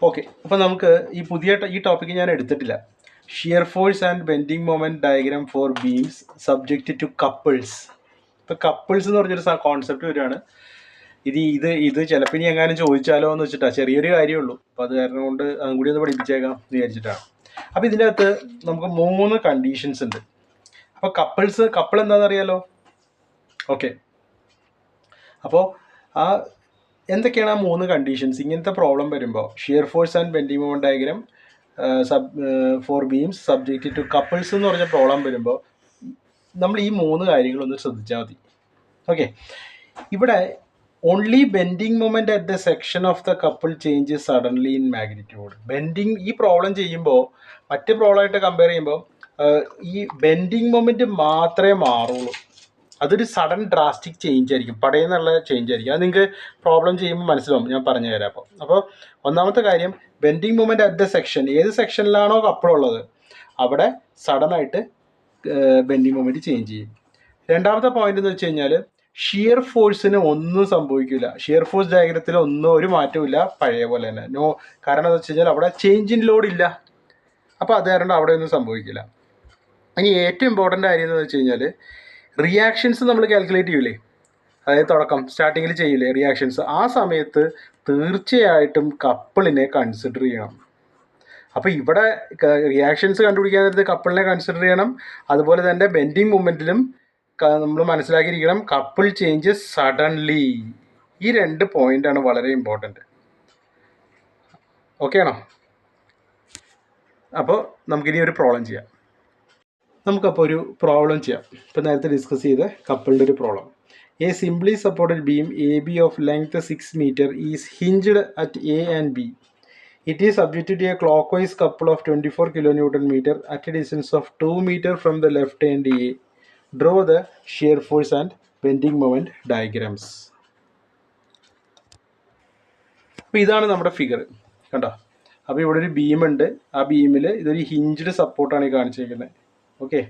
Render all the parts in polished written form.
Okay, അപ്പോൾ നമുക്ക് ഈ ടോപ്പിക്ക് ഞാൻ എടുത്തിട്ടില്ല. Shear force and bending moment diagram for beams subject to couples. ഇപ്പോൾ കപ്പിൾസ് എന്ന് പറഞ്ഞൊരു കോൺസെപ്റ്റ് വരികയാണ്. ഇത് ചിലപ്പോൾ ഇനി എങ്ങാനും ചോദിച്ചാലോ എന്ന് വെച്ചിട്ടാണ്, ചെറിയൊരു കാര്യമുള്ളൂ. അപ്പോൾ അത് കാരണം കൊണ്ട് അതും കൂടി ഒന്ന് പഠിപ്പിച്ചേക്കാം എന്ന് വിചാരിച്ചിട്ടാണ്. അപ്പോൾ ഇതിൻ്റെ അകത്ത് നമുക്ക് 3 കണ്ടീഷൻസ് ഉണ്ട്. അപ്പോൾ കപ്പിൾ എന്താണെന്ന് അറിയാലോ? ഓക്കെ, അപ്പോൾ എന്തൊക്കെയാണ് ആ 3 കണ്ടീഷൻസ്? ഇങ്ങനത്തെ പ്രോബ്ലം വരുമ്പോൾ shear force and bending moment diagram for beams subject to couples എന്ന് പറഞ്ഞ പ്രോബ്ലം വരുമ്പോൾ നമ്മൾ ഈ 3 കാര്യങ്ങളൊന്ന് ശ്രദ്ധിച്ചാൽ മതി. ഓക്കെ, ഇവിടെ only bending moment at the section of the couple changes suddenly in magnitude. ഈ പ്രോബ്ലം ചെയ്യുമ്പോൾ മറ്റ് പ്രോബ്ലമായിട്ട് കമ്പയർ ചെയ്യുമ്പോൾ ഈ ബെൻഡിങ് മൊമെൻറ്റ് മാത്രമേ മാറുള്ളൂ. അതൊരു സഡൻ ഡ്രാസ്റ്റിക് ചേഞ്ച് ആയിരിക്കും, പടയെന്നുള്ള ചേഞ്ച് ആയിരിക്കും. അത് നിങ്ങൾക്ക് പ്രോബ്ലം ചെയ്യുമ്പോൾ മനസ്സിലാവും, ഞാൻ പറഞ്ഞു തരാം. അപ്പോൾ ഒന്നാമത്തെ കാര്യം, bending moment at the section, ഏത് സെക്ഷനിലാണോ കപ്പിളുള്ളത് അവിടെ സഡനായിട്ട് ബെൻഡിങ് മൊമെൻറ്റ് ചേഞ്ച് ചെയ്യും. രണ്ടാമത്തെ പോയിന്റ് എന്ന് വെച്ച് കഴിഞ്ഞാൽ ഷിയർ ഫോഴ്സിന് ഒന്നും സംഭവിക്കില്ല. ഷിയർ ഫോഴ്സ് ഡയഗ്രത്തിൽ ഒരു മാറ്റവും ഇല്ല, പഴയ പോലെ തന്നെ. കാരണം എന്താ വെച്ച് കഴിഞ്ഞാൽ അവിടെ ചേഞ്ച് ഇൻ ലോഡ് ഇല്ല. അപ്പോൾ അത് കാരണം അവിടെ ഒന്നും സംഭവിക്കില്ല. ഇനി ഏറ്റവും ഇമ്പോർട്ടൻ്റ് കാര്യം എന്ന് വെച്ച് കഴിഞ്ഞാൽ റിയാക്ഷൻസ് നമ്മൾ കാൽക്കുലേറ്റ് ചെയ്യൂലേ, അതായത് സ്റ്റാർട്ടിങ്ങിൽ ചെയ്യില്ലേ റിയാക്ഷൻസ്, ആ സമയത്ത് തീർച്ചയായിട്ടും കപ്പിളിനെ കൺസിഡർ ചെയ്യണം. അപ്പോൾ ഇവിടെ റിയാക്ഷൻസ് കണ്ടുപിടിക്കാൻ നേരത്ത് കപ്പിളിനെ കൺസിഡർ ചെയ്യണം. അതുപോലെ തന്നെ ബെൻഡിങ് മൊമെൻറ്റിലും നമ്മൾ മനസ്സിലാക്കിയിരിക്കണം കപ്പിൾ ചേഞ്ചസ് സഡൻലി. ഈ 2 പോയിൻ്റാണ് വളരെ ഇമ്പോർട്ടൻറ്റ്. ഓക്കെ ആണോ? അപ്പോൾ നമുക്കിനി ഒരു പ്രോബ്ലം ചെയ്യാം. നമുക്കപ്പോൾ ഒരു പ്രോബ്ലം ചെയ്യാം. ഇപ്പോൾ നേരത്തെ ഡിസ്കസ് ചെയ്ത കപ്പിളിൻ്റെ ഒരു problem. A simply supported beam A B of length 6 meter is hinged at A and B. It is subjected to a clockwise couple of 24 kN at a distance of 2 meter from the left end A. Draw the shear force and bending moment diagrams. അപ്പോൾ ഇതാണ് നമ്മുടെ figure, കണ്ടോ? അപ്പോൾ ഇവിടെ ഒരു ബീമുണ്ട്. ആ ബീമിൽ ഇതൊരു hinged സപ്പോർട്ടാണ് ഈ കാണിച്ചിരിക്കുന്നത്. ഓക്കെ,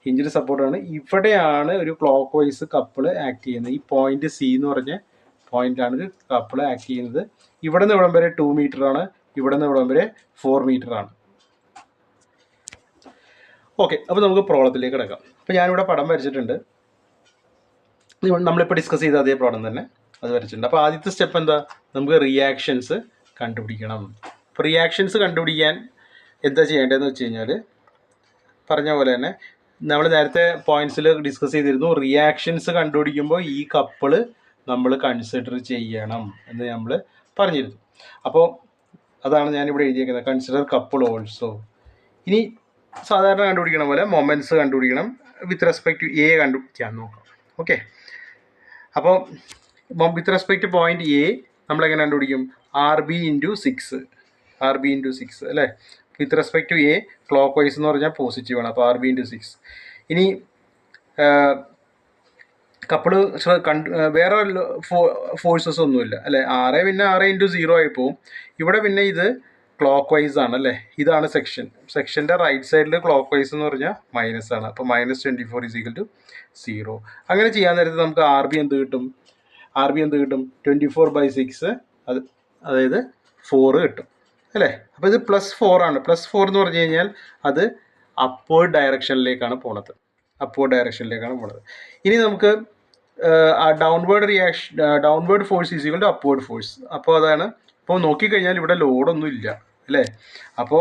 ഹിഞ്ച്ഡ് സപ്പോർട്ടാണ്. ഇവിടെയാണ് ഒരു ക്ലോക്ക് വൈസ് കപ്പിൾ ആക്ട് ചെയ്യുന്നത്. ഈ പോയിന്റ് സി എന്ന് പറഞ്ഞ പോയിന്റാണ് കപ്പിൾ ആക്ട് ചെയ്യുന്നത്. ഇവിടെ നിന്ന് ഇവിടം വരെ 2 meter ആണ്, ഇവിടെ നിന്ന് ഇവിടം വരെ 4 meter ആണ്. ഓക്കെ, അപ്പോൾ നമുക്ക് പ്രോബ്ലത്തിലേക്ക് കിടക്കാം. അപ്പോൾ ഞാനിവിടെ പടം വരച്ചിട്ടുണ്ട്. നമ്മളിപ്പോൾ ഡിസ്കസ് ചെയ്ത അതേ പ്രോബ്ലം തന്നെ അത് വരച്ചിട്ടുണ്ട്. അപ്പോൾ ആദ്യത്തെ സ്റ്റെപ്പ് എന്താ? നമുക്ക് റിയാക്ഷൻസ് കണ്ടുപിടിക്കണം. അപ്പോൾ റിയാക്ഷൻസ് കണ്ടുപിടിക്കാൻ എന്താ ചെയ്യേണ്ടതെന്ന് വെച്ച് കഴിഞ്ഞാൽ പറഞ്ഞ പോലെ തന്നെ നമ്മൾ നേരത്തെ പോയിന്റ്സിൽ ഡിസ്കസ് ചെയ്തിരുന്നു. റിയാക്ഷൻസ് കണ്ടുപിടിക്കുമ്പോൾ ഈ കപ്പിള് നമ്മൾ കൺസിഡർ ചെയ്യണം എന്ന് നമ്മൾ പറഞ്ഞിരുന്നു. അപ്പോൾ അതാണ് ഞാനിവിടെ എഴുതിയേക്കുന്നത്, കൺസിഡർ കപ്പിൾ ഓൾസോ. ഇനി സാധാരണ കണ്ടുപിടിക്കണ പോലെ മൊമെൻറ്റ്സ് കണ്ടുപിടിക്കണം. വിത്ത് റെസ്പെക്ട് ടു എ കണ്ടുപിടിക്കാൻ നോക്കാം. ഓക്കെ, അപ്പോൾ with respect to point A നമ്മളെങ്ങനെ കണ്ടുപിടിക്കും? ആർ ബി ഇൻറ്റു 6 അല്ലേ? With respect to A clockwise എന്ന് പറഞ്ഞാൽ പോസിറ്റീവാണ്. അപ്പോൾ ആർ ബി ഇൻറ്റു 6. ഇനി കപ്പിള് വേറെ ഫോഴ്സസ് ഒന്നുമില്ല അല്ലേ? 6 പിന്നെ 6 ഇൻറ്റു 0 ആയി പോവും. ഇവിടെ പിന്നെ ഇത് ക്ലോക്ക് വൈസ് ആണ് അല്ലേ? ഇതാണ് സെക്ഷൻ്റെ റൈറ്റ് സൈഡിൽ ക്ലോക്ക് വൈസ് എന്ന് പറഞ്ഞാൽ മൈനസ് ആണ്. അപ്പോൾ -24 = 0. അങ്ങനെ ചെയ്യാൻ നേരത്ത് നമുക്ക് ആർ ബി എന്ത് കിട്ടും? 24/6, അതായത് 4 കിട്ടും അല്ലേ? അപ്പോൾ ഇത് +4 ആണ്. +4 എന്ന് പറഞ്ഞു കഴിഞ്ഞാൽ അത് അപ്വേർഡ് ഡയറക്ഷനിലേക്കാണ് പോണത്. ഇനി നമുക്ക് downward force is equal to upward force. അപ്പോൾ അതാണ്. ഇപ്പോൾ നോക്കിക്കഴിഞ്ഞാൽ ഇവിടെ ലോഡൊന്നും ഇല്ല അല്ലേ? അപ്പോൾ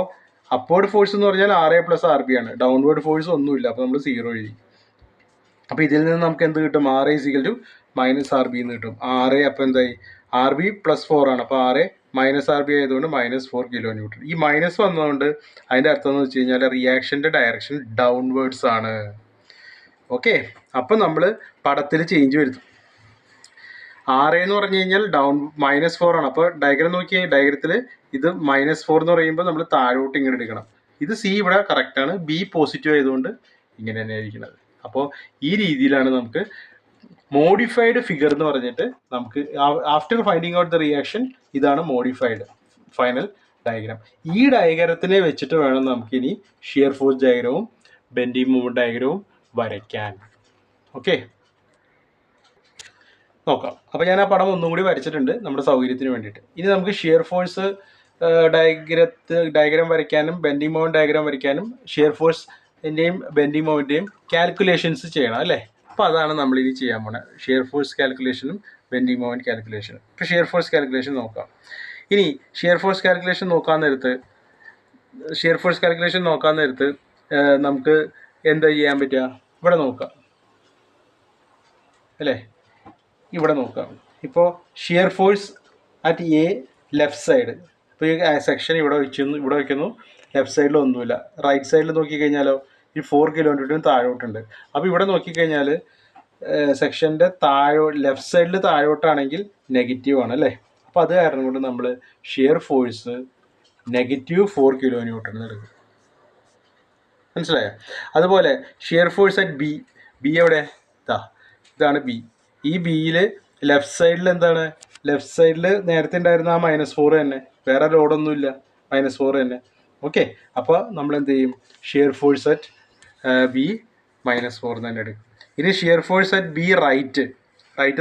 അപ്വേർഡ് ഫോഴ്സ് എന്ന് പറഞ്ഞാൽ RA + RB ആണ്. ഡൗൺവേർഡ് ഫോഴ്സ് ഒന്നുമില്ല. അപ്പോൾ നമ്മൾ 0 എഴുതി. അപ്പോൾ ഇതിൽ നിന്ന് നമുക്ക് എന്ത് കിട്ടും? RA = -RB എന്ന് കിട്ടും. RA അപ്പോൾ എന്തായി? RB +4 ആണ്. അപ്പോൾ RA -RB ആയതുകൊണ്ട് -4 kN. ഈ മൈനസ് വന്നതുകൊണ്ട് അതിൻ്റെ അർത്ഥം എന്ന് വെച്ച് കഴിഞ്ഞാൽ റിയാക്ഷൻ്റെ ഡയറക്ഷൻ ഡൗൺവേർഡ്സ് ആണ്. ഓക്കെ, അപ്പം നമ്മൾ പടത്തിൽ ചേഞ്ച് വരുത്തും. RA എന്ന് പറഞ്ഞു കഴിഞ്ഞാൽ -4 ആണ്. അപ്പോൾ ഡയഗ്രം നോക്കിയാൽ ഡയഗ്രത്തിൽ ഇത് -4 എന്ന് പറയുമ്പോൾ നമ്മൾ താഴോട്ട് ഇങ്ങനെ എടുക്കണം. ഇത് C ഇവിടെ കറക്റ്റാണ്, B പോസിറ്റീവ് ആയതുകൊണ്ട് ഇങ്ങനെ തന്നെ ആയിരിക്കുന്നത്. അപ്പോൾ ഈ രീതിയിലാണ് നമുക്ക് മോഡിഫൈഡ് ഫിഗർ എന്ന് പറഞ്ഞിട്ട് നമുക്ക് after finding out the reaction ഇതാണ് മോഡിഫൈഡ് ഫൈനൽ ഡയഗ്രാം. ഈ ഡയഗ്രത്തിനെ വെച്ചിട്ട് വേണം നമുക്കിനി ഷിയർ ഫോഴ്സ് ഡയഗ്രവും ബെൻഡിങ് മൊമെൻറ്റ് ഡയഗ്രവും വരയ്ക്കാൻ. ഓക്കെ, നോക്കാം. അപ്പോൾ ഞാൻ ആ പടം ഒന്നും കൂടി വരച്ചിട്ടുണ്ട് നമ്മുടെ സൗകര്യത്തിന് വേണ്ടിയിട്ട്. ഇനി നമുക്ക് ഷിയർ ഫോഴ്സ് ഡയഗ്രാം വരയ്ക്കാനും ബെൻഡിങ് മൊമെൻറ്റ് ഡയഗ്രാം വരയ്ക്കാനും ഷിയർ ഫോഴ്സിൻ്റെയും ബെൻഡിങ് മൊമെൻറ്റിൻ്റെയും കാൽക്കുലേഷൻസ് ചെയ്യണം അല്ലേ. അപ്പോൾ അതാണ് നമ്മളിനി ചെയ്യാൻ പോകുന്നത്, ഷിയർ ഫോഴ്സ് കാൽക്കുലേഷനും ബെൻഡിങ് മൊമെൻറ്റ് കാൽക്കുലേഷനും. ഇപ്പോൾ ഷിയർ ഫോഴ്സ് കാൽക്കുലേഷൻ നോക്കാം. ഇനി ഷിയർ ഫോഴ്സ് കാൽക്കുലേഷൻ നോക്കാൻ നേരത്ത് നമുക്ക് എന്താ ചെയ്യാൻ പറ്റുക, ഇവിടെ നോക്കാം അല്ലേ. ഇവിടെ നോക്കാം. ഇപ്പോൾ shear force at A left side, ഇപ്പോൾ ഈ സെക്ഷൻ ഇവിടെ വയ്ക്കുന്നു, ലെഫ്റ്റ് സൈഡിൽ ഒന്നുമില്ല. റൈറ്റ് സൈഡിൽ നോക്കിക്കഴിഞ്ഞാലോ ഈ 4 കിലോമീറ്ററിന് താഴോട്ടുണ്ട്. അപ്പോൾ ഇവിടെ നോക്കിക്കഴിഞ്ഞാൽ സെക്ഷൻ്റെ ലെഫ്റ്റ് സൈഡിൽ താഴോട്ടാണെങ്കിൽ നെഗറ്റീവ് ആണ് അല്ലേ. അപ്പോൾ അത് കാരണം കൊണ്ട് നമ്മൾ ഷിയർ ഫോഴ്സ് -4 കിലോ ന്യൂട്ടൺ എടുക്കും. മനസ്സിലായോ? അതുപോലെ ഷിയർ ഫോഴ്സ് അറ്റ് ബി എവിടെ, ഇതാണ് ബി. ഈ ബിയിൽ ലെഫ്റ്റ് സൈഡിൽ എന്താണ്, ലെഫ്റ്റ് സൈഡിൽ നേരത്തെ ഉണ്ടായിരുന്ന ആ -4 തന്നെ, വേറെ ലോഡൊന്നുമില്ല, -4 തന്നെ. ഓക്കെ, അപ്പോൾ നമ്മൾ എന്ത് ചെയ്യും, ഷിയർ ഫോഴ്സ് അറ്റ് ബി -4 തന്നെ എടുക്കും. ഇനി shear force at B right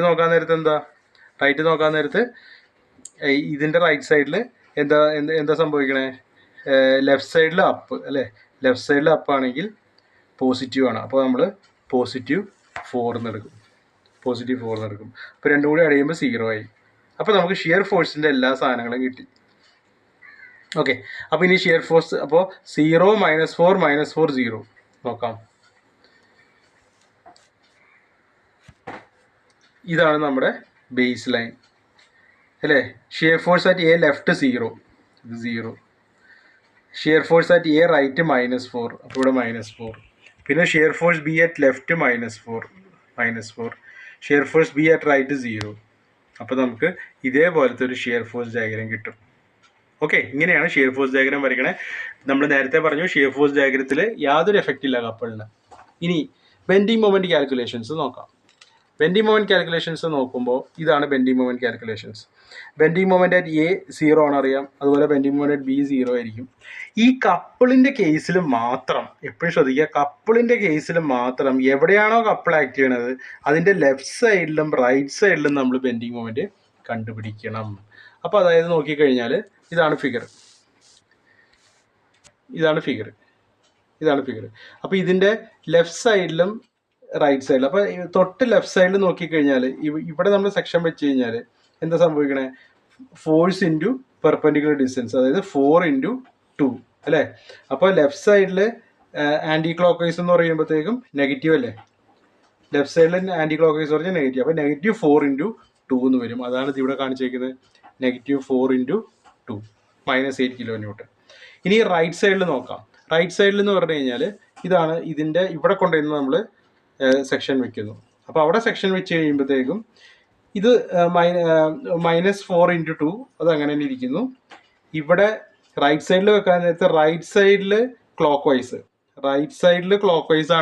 നോക്കാൻ നേരത്ത് ഇതിൻ്റെ റൈറ്റ് സൈഡിൽ എന്താ സംഭവിക്കണേ, ലെഫ്റ്റ് സൈഡിൽ അപ്പ് അല്ലേ. ലെഫ്റ്റ് സൈഡിൽ അപ്പ് ആണെങ്കിൽ പോസിറ്റീവ് ആണ്. അപ്പോൾ നമ്മൾ +4 എന്ന് എടുക്കും. അപ്പോൾ രണ്ടും കൂടി അടയുമ്പോൾ 0 ആയി. അപ്പോൾ നമുക്ക് ഷിയർ ഫോഴ്സിൻ്റെ എല്ലാ സാധനങ്ങളും കിട്ടി. ഓക്കെ, അപ്പോൾ ഇനി ഷിയർ ഫോഴ്സ്, അപ്പോൾ 0 -4 -4 0 നോക്കാം. ഇതാണ് നമ്മുടെ ബേസ് ലൈൻ അല്ലേ. Shear force at A left 0, shear force at A right -4, അപ്പോൾ ഇവിടെ -4. പിന്നെ shear force B at left -4, shear force B at right 0. അപ്പോൾ നമുക്ക് ഇതേപോലത്തെ ഒരു ഷിയർ ഫോഴ്സ് ഡയഗ്രാം കിട്ടും. ഓക്കെ, ഇങ്ങനെയാണ് ഷിയർ ഫോഴ്സ് ഡയഗ്രാം വരയ്ക്കണേ. നമ്മൾ നേരത്തെ പറഞ്ഞു ഷിയർ ഫോഴ്സ് ഡയഗ്രത്തിൽ യാതൊരു എഫക്റ്റ് ഇല്ല കപ്പിളിന്. ഇനി ബെൻഡിങ് മൊമെൻറ്റ് കാൽക്കുലേഷൻസ് നോക്കാം. ബെൻഡിങ് മൊമെൻറ്റ് കാൽക്കുലേഷൻസ് നോക്കുമ്പോൾ ഇതാണ് bending moment calculations. Bending moment at A 0 ആണെന്നറിയാം, അതുപോലെ ബെൻഡിങ് മൊമെൻറ്റ് അറ്റ് ബി 0 ആയിരിക്കും. ഈ കപ്പിളിൻ്റെ കേസിൽ മാത്രം എപ്പോഴും ശ്രദ്ധിക്കുക, കപ്പിളിൻ്റെ കേസിൽ മാത്രം എവിടെയാണോ കപ്പിൾ ആക്ട് ചെയ്യണത് അതിൻ്റെ ലെഫ്റ്റ് സൈഡിലും റൈറ്റ് സൈഡിലും നമ്മൾ ബെൻഡിങ് മൊമെൻറ്റ് കണ്ടുപിടിക്കണം. അപ്പോൾ അതായത് നോക്കിക്കഴിഞ്ഞാൽ ഇതാണ് ഫിഗർ. അപ്പോൾ ഇതിൻ്റെ ലെഫ്റ്റ് സൈഡിലും റൈറ്റ് സൈഡിലും, അപ്പോൾ തൊട്ട് ലെഫ്റ്റ് സൈഡിൽ നോക്കിക്കഴിഞ്ഞാൽ ഇവിടെ നമ്മൾ സെക്ഷൻ വെച്ച് കഴിഞ്ഞാൽ എന്താ സംഭവിക്കണേ, ഫോഴ്സ് ഇൻറ്റു പെർപെൻഡിക്കുലർ ഡിസ്റ്റൻസ്, അതായത് 4 × 2 അല്ലേ. അപ്പോൾ ലെഫ്റ്റ് സൈഡിൽ ആൻറ്റി ക്ലോക്ക് വൈസ് എന്ന് പറയുമ്പോഴത്തേക്കും നെഗറ്റീവ് അല്ലേ, ലെഫ്റ്റ് സൈഡിൽ ആൻറ്റി ക്ലോക്ക് വൈസ് പറഞ്ഞാൽ നെഗറ്റീവ്. അപ്പോൾ -4 × 2 എന്ന് വരും. അതാണ് ഇവിടെ കാണിച്ചേക്കുന്നത്, -4 × 2 -8 കിലോ ന്യൂട്ടൺ. ഇനി റൈറ്റ് സൈഡിൽ നോക്കാം. റൈറ്റ് സൈഡിൽ എന്ന് പറഞ്ഞു കഴിഞ്ഞാൽ ഇതാണ് ഇതിൻ്റെ ഇവിടെ കൊണ്ടുവന്ന് നമ്മൾ സെക്ഷൻ വെക്കുന്നു. അപ്പോൾ അവിടെ സെക്ഷൻ വെച്ച് കഴിയുമ്പോഴത്തേക്കും ഇത് -4 × 2 അത് അങ്ങനെ തന്നെ ഇരിക്കുന്നു. ഇവിടെ റൈറ്റ് സൈഡിൽ വെക്കാൻ നേരത്തെ റൈറ്റ് സൈഡിൽ ക്ലോക്ക് വൈസ്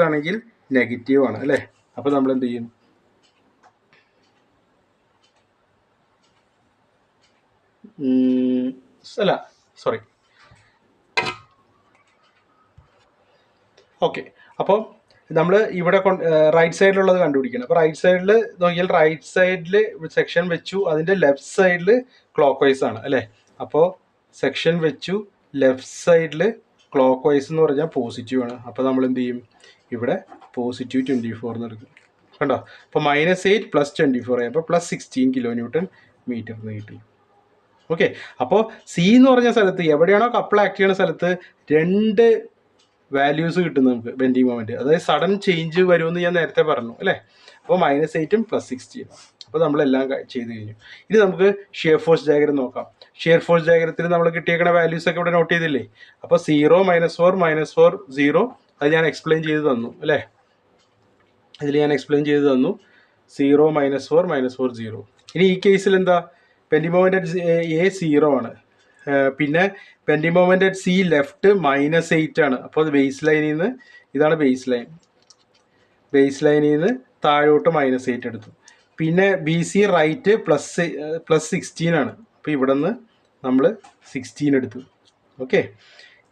ആണെങ്കിൽ നെഗറ്റീവ് ആണ് അല്ലേ. അപ്പോൾ നമ്മൾ എന്ത് ചെയ്യും, ഓക്കെ. അപ്പോൾ നമ്മൾ ഇവിടെ റൈറ്റ് സൈഡിലുള്ളത് കണ്ടുപിടിക്കണം. അപ്പോൾ റൈറ്റ് സൈഡിൽ നോക്കിയാൽ റൈറ്റ് സൈഡിൽ സെക്ഷൻ വെച്ചു, അതിൻ്റെ ലെഫ്റ്റ് സൈഡിൽ ക്ലോക്ക് വൈസ് ആണ് അല്ലേ. അപ്പോൾ സെക്ഷൻ വെച്ചു, ലെഫ്റ്റ് സൈഡിൽ ക്ലോക്ക് വൈസ് എന്ന് പറഞ്ഞാൽ പോസിറ്റീവ് ആണ്. അപ്പോൾ നമ്മൾ എന്ത് ചെയ്യും, ഇവിടെ +24 എന്ന് എടുക്കും. കണ്ടോ, അപ്പോൾ -8 + 24 ആയി, അപ്പോൾ +16 കിലോ ന്യൂട്ടൺ മീറ്റർ എന്ന് കിട്ടി. ഓക്കെ, അപ്പോൾ സി എന്ന് പറഞ്ഞ സ്ഥലത്ത് എവിടെയാണോ കപ്പിൾ ആക്ട് ചെയ്യുന്ന സ്ഥലത്ത് 2 വാല്യൂസ് കിട്ടും നമുക്ക് ബെൻഡിങ് മൊമെൻറ്റ്, അതായത് സഡൻ ചേഞ്ച് വരുമെന്ന് ഞാൻ നേരത്തെ പറഞ്ഞു അല്ലേ. അപ്പോൾ -8 + 16. അപ്പോൾ നമ്മളെല്ലാം ചെയ്ത് കഴിഞ്ഞു. ഇനി നമുക്ക് ഷിയർ ഫോഴ്സ് ഡയഗ്രം നോക്കാം. ഷിയർ ഫോഴ്സ് ഡയഗ്രത്തിൽ നമ്മൾ കിട്ടിയേക്കുന്ന വാല്യൂസ് ഒക്കെ ഇവിടെ നോട്ട് ചെയ്തില്ലേ. അപ്പോൾ 0 -4 -4 0 അത് ഞാൻ എക്സ്പ്ലെയിൻ ചെയ്ത് തന്നു അല്ലേ. 0 -4 -4 0. ഇനി ഈ കേസിൽ എന്താ, ബെൻഡിങ് മൊമെൻറ്റ് അറ്റ് എ 0 ആണ്, പിന്നെ bending moment at C left -8 ആണ്. അപ്പോൾ അത് ബേസ് ലൈനിൽ നിന്ന്, ഇതാണ് ബേസ് ലൈനിൽ നിന്ന് താഴോട്ട് -8 എടുത്തു. പിന്നെ ബി സി റൈറ്റ് +16 ആണ്. അപ്പോൾ ഇവിടെ നിന്ന് നമ്മൾ 16 എടുത്തു. ഓക്കെ,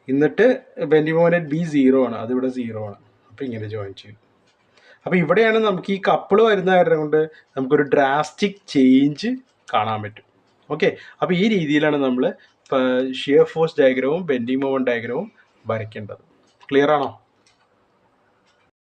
എന്നിട്ട് ബെൻഡിങ് മൊമെൻറ്റ് അറ്റ് ബി 0 ആണ്, അതിവിടെ 0 ആണ്. അപ്പോൾ ഇങ്ങനെ ജോയിൻ ചെയ്യും. അപ്പോൾ ഇവിടെയാണ് നമുക്ക് ഈ കപ്പിൾ വരുന്ന കാരണം കൊണ്ട് നമുക്കൊരു ഡ്രാസ്റ്റിക് ചേഞ്ച് കാണാൻ പറ്റും. ഓക്കെ, അപ്പോൾ ഈ രീതിയിലാണ് നമ്മൾ ഷിയർ ഫോഴ്സ് ഡയഗ്രവും ബെൻഡിങ് മൊമെന്റ് ഡയഗ്രവും വരയ്ക്കേണ്ടത്. ക്ലിയർ ആണോ?